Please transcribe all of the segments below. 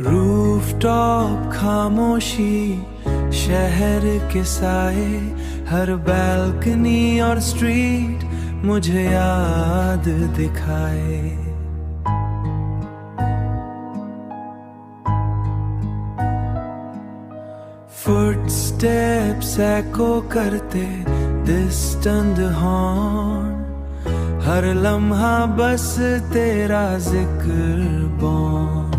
Rooftop खामोशी, शहर के साए, हर बैल्कनी और स्ट्रीट मुझे याद दिखाए। फुटस्टेप्स एको करते डिस्टेंट हॉर्न, हर लम्हा बस तेरा जिक्र बॉर्न।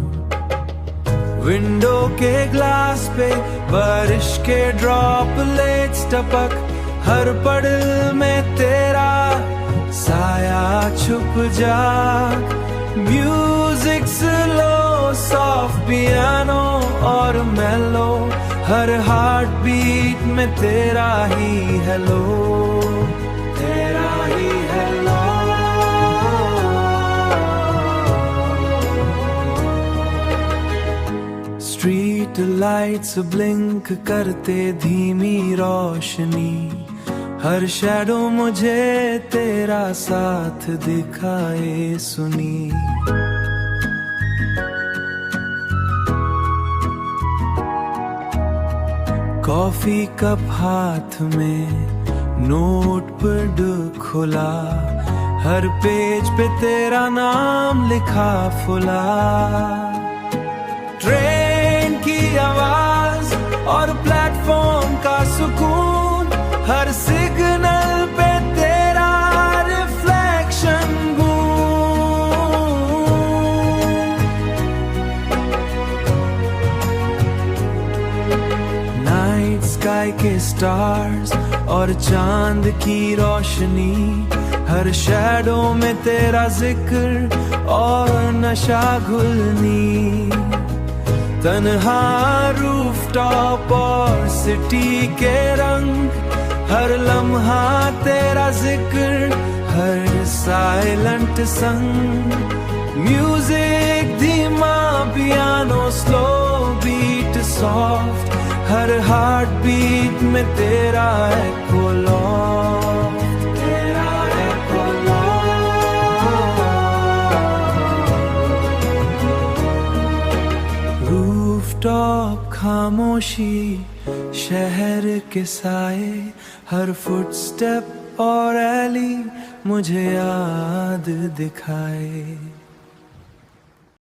विंडो के ग्लास पे बारिश के ड्रॉपलेट्स टपक, हर पल में तेरा साया छुप जा। म्यूजिक स्लो सॉफ्ट पियानो और मेलो, हर हार्ट बीट में तेरा ही हेलो, तेरा ही हेलो। स्ट्रीट लाइट्स ब्लिंक करते धीमी रोशनी, हर शैडो मुझे तेरा साथ दिखाए सुनी। कॉफी कप हाथ में, नोटपैड खुला, हर पेज पे तेरा नाम लिखा फुला। ट्रेन की आवाज और प्लेटफॉर्म का सुकून, हर सिग्नल पे तेरा रिफ्लेक्शन नाइट स्काई के स्टार्स और चांद की रोशनी, हर शैडो में तेरा जिक्र और नशा घुलनी। तन्हा रूफटॉप और सिटी के रंग, हर लम्हा तेरा जिक्र, हर साइलेंट संग। म्यूजिक धीमा, पियानो स्लो, बीट सॉफ्ट, हर हार्ट बीट में तेरा एको लॉफ्ट, तेरा एको लॉफ्ट। रूफटॉप खामोशी, शहर के साए, हर फुटस्टेप और एली मुझे याद दिखाए।